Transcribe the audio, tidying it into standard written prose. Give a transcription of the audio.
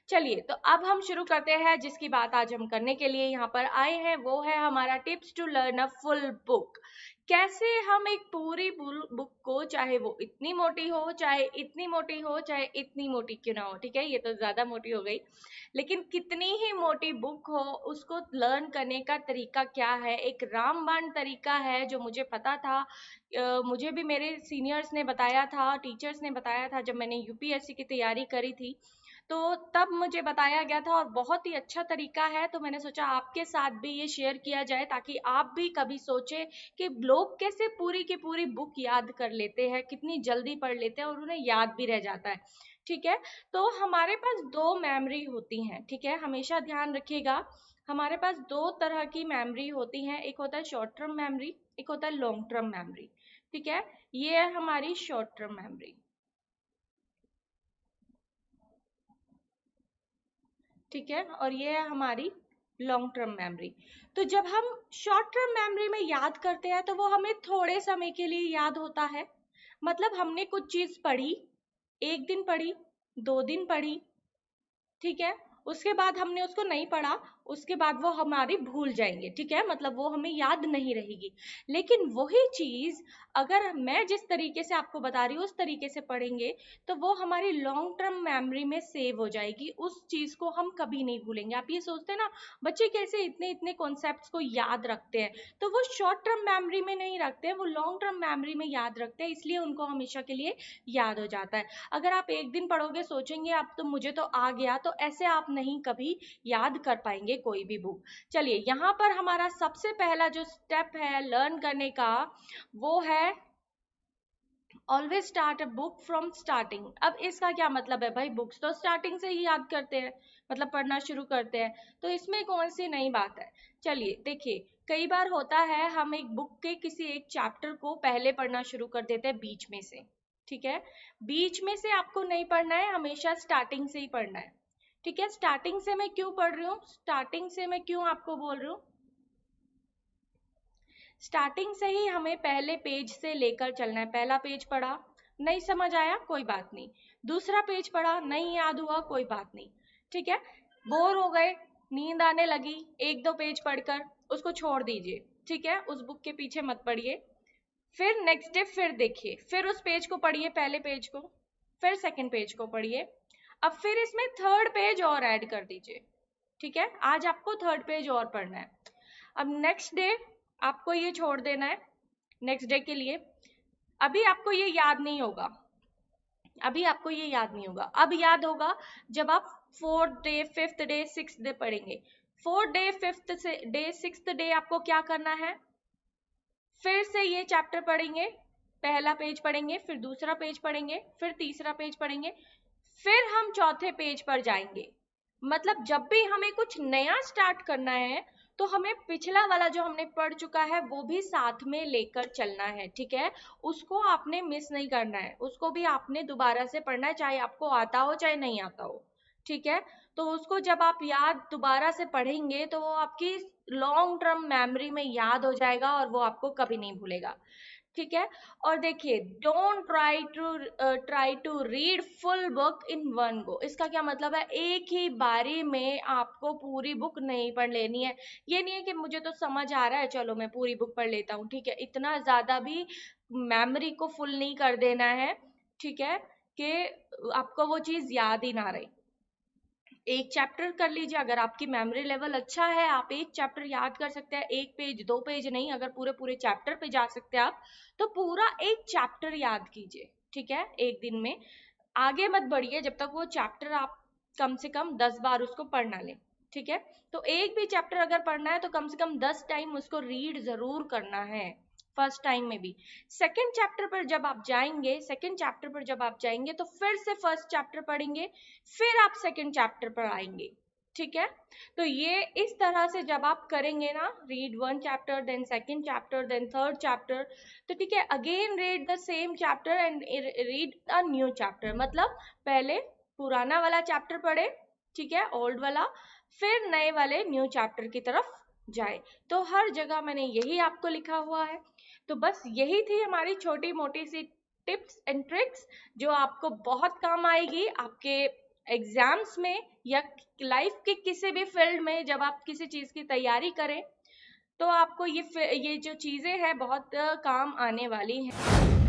चलिए तो अब हम शुरू करते हैं जिसकी बात आज हम करने के लिए यहाँ पर आए हैं, वो है हमारा tips to learn a full book. कैसे हम एक पूरी बुक को, चाहे वो इतनी मोटी हो, चाहे इतनी मोटी हो, चाहे इतनी मोटी क्यों ना हो, ठीक है, ये तो ज्यादा मोटी हो गई, लेकिन कितनी ही मोटी बुक हो उसको लर्न करने का तरीका क्या है, एक रामबाण तरीका है जो मुझे पता था। मुझे भी मेरे सीनियर्स ने बताया था, टीचर्स ने बताया था जब मैंने यूपीएससी की तैयारी करी थी, तो तब मुझे बताया गया था और बहुत ही अच्छा तरीका है। तो मैंने सोचा आपके साथ भी ये शेयर किया जाए ताकि आप भी कभी सोचे कि लोग कैसे पूरी की पूरी बुक याद कर लेते हैं, कितनी जल्दी पढ़ लेते हैं और उन्हें याद भी रह जाता है। ठीक है, तो हमारे पास दो मेमोरी होती हैं, ठीक है, हमेशा ध्यान रखिएगा। हमारे पास दो तरह की मेमोरी होती हैं, एक होता है शॉर्ट टर्म मेमोरी, एक होता है लॉन्ग टर्म मेमोरी। ठीक है, ये है हमारी शॉर्ट टर्म मेमोरी, ठीक है, और ये है हमारी लॉन्ग टर्म मेमोरी। तो जब हम शॉर्ट टर्म मेमोरी में याद करते हैं तो वो हमें थोड़े समय के लिए याद होता है। मतलब हमने कुछ चीज पढ़ी, एक दिन पढ़ी, 2 दिन पढ़ी, ठीक है, उसके बाद हमने उसको नहीं पढ़ा, उसके बाद वो हमारी भूल जाएंगे, ठीक है, मतलब वो हमें याद नहीं रहेगी। लेकिन वही चीज अगर मैं जिस तरीके से आपको बता रही हूँ उस तरीके से पढ़ेंगे तो वो हमारी लॉन्ग टर्म मेमोरी में सेव हो जाएगी, उस चीज को हम कभी नहीं भूलेंगे। आप ये सोचते हैं ना बच्चे कैसे इतने इतने कॉन्सेप्ट्स को याद रखते हैं, तो वो शॉर्ट टर्म मेमोरी में नहीं रखते हैं, वो लॉन्ग टर्म मेमोरी में याद रखते हैं, इसलिए उनको हमेशा के लिए याद हो जाता है। अगर आप एक दिन पढ़ोगे सोचेंगे आप तो मुझे तो आ गया, तो ऐसे आप नहीं कभी याद कर पाएंगे कोई भी बुक। चलिए यहाँ पर हमारा सबसे पहला जो स्टेप है लर्न करने का वो है always start a book from starting. अब इसका क्या मतलब है भाई, बुक्स तो स्टार्टिंग से ही याद करते हैं, मतलब पढ़ना शुरू करते हैं, तो इसमें कौन सी नई बात है। चलिए देखिए, कई बार होता है हम एक बुक के किसी एक चैप्टर को पहले पढ़ना शुरू कर देते हैं बीच में से, ठीक है, बीच में से आपको नहीं पढ़ना है, हमेशा स्टार्टिंग से ही पढ़ना है। ठीक है, स्टार्टिंग से मैं क्यों पढ़ रही हूँ, स्टार्टिंग से मैं क्यों आपको बोल रही हूँ, स्टार्टिंग से ही हमें पहले पेज से लेकर चलना है। पहला पेज पढ़ा, नहीं समझ आया कोई बात नहीं, दूसरा पेज पढ़ा, नहीं याद हुआ कोई बात नहीं, ठीक है, बोर हो गए, नींद आने लगी, एक दो पेज पढ़कर उसको छोड़ दीजिए, ठीक है, उस बुक के पीछे मत पढ़िए। फिर नेक्स्ट डे फिर देखिए, फिर उस पेज को पढ़िए, पहले पेज को, फिर सेकंड पेज को पढ़िए, अब फिर इसमें थर्ड पेज और ऐड कर दीजिए, ठीक है, आज आपको थर्ड पेज और पढ़ना है। अब नेक्स्ट डे आपको ये छोड़ देना है, नेक्स्ट डे के लिए अभी आपको ये याद नहीं होगा, अभी आपको ये याद नहीं होगा, अब याद होगा जब आप fourth day, fifth day, sixth day पढ़ेंगे। फोर्थ डे, फिफ्थ से डे, सिक्स्थ डे आपको क्या करना है, फिर से ये चैप्टर पढ़ेंगे, पहला पेज पढ़ेंगे, फिर दूसरा पेज पढ़ेंगे, फिर तीसरा पेज पढ़ेंगे, फिर हम चौथे पेज पर जाएंगे। मतलब जब भी हमें कुछ नया स्टार्ट करना है तो हमें पिछला वाला जो हमने पढ़ चुका है वो भी साथ में लेकर चलना है, ठीक है, उसको आपने मिस नहीं करना है, उसको भी आपने दोबारा से पढ़ना है, चाहे आपको आता हो चाहे नहीं आता हो, ठीक है। तो उसको जब आप याद दोबारा से पढ़ेंगे तो वो आपकी लॉन्ग टर्म मेमोरी में याद हो जाएगा और वो आपको कभी नहीं भूलेगा, ठीक है। और देखिए, don't try to read full book in one go. इसका क्या मतलब है, एक ही बारी में आपको पूरी बुक नहीं पढ़ लेनी है। ये नहीं है कि मुझे तो समझ आ रहा है चलो मैं पूरी बुक पढ़ लेता हूँ, ठीक है, इतना ज्यादा भी मेमोरी को फुल नहीं कर देना है, ठीक है, कि आपको वो चीज याद ही ना रहे। एक चैप्टर कर लीजिए, अगर आपकी मेमोरी लेवल अच्छा है आप एक चैप्टर याद कर सकते हैं, एक पेज दो पेज नहीं, अगर पूरे पूरे चैप्टर पे जा सकते हैं आप तो पूरा एक चैप्टर याद कीजिए, ठीक है, एक दिन में। आगे मत बढ़िए जब तक वो चैप्टर आप कम से कम 10 बार उसको पढ़ ना लें, ठीक है। तो एक भी चैप्टर अगर पढ़ना है तो कम से कम 10 टाइम उसको रीड जरूर करना है, फर्स्ट टाइम में भी। सेकंड चैप्टर पर जब आप जाएंगे, सेकंड चैप्टर पर जब आप जाएंगे तो फिर से फर्स्ट चैप्टर पढ़ेंगे, फिर आप सेकंड चैप्टर पर आएंगे, ठीक है। तो ये इस तरह से जब आप करेंगे ना, read one chapter then second chapter then third chapter, तो ठीक है, again read the same chapter and read a new chapter, मतलब पहले पुराना वाला चैप्टर पढ़े, ठीक है, ओल्ड वाला, फिर नए वाले न्यू चैप्टर की तरफ जाए। तो हर जगह मैंने यही आपको लिखा हुआ है। तो बस यही थी हमारी छोटी मोटी सी टिप्स एंड ट्रिक्स जो आपको बहुत काम आएगी आपके एग्जाम्स में या लाइफ के किसी भी फील्ड में जब आप किसी चीज की तैयारी करें तो आपको ये जो चीजें हैं बहुत काम आने वाली हैं।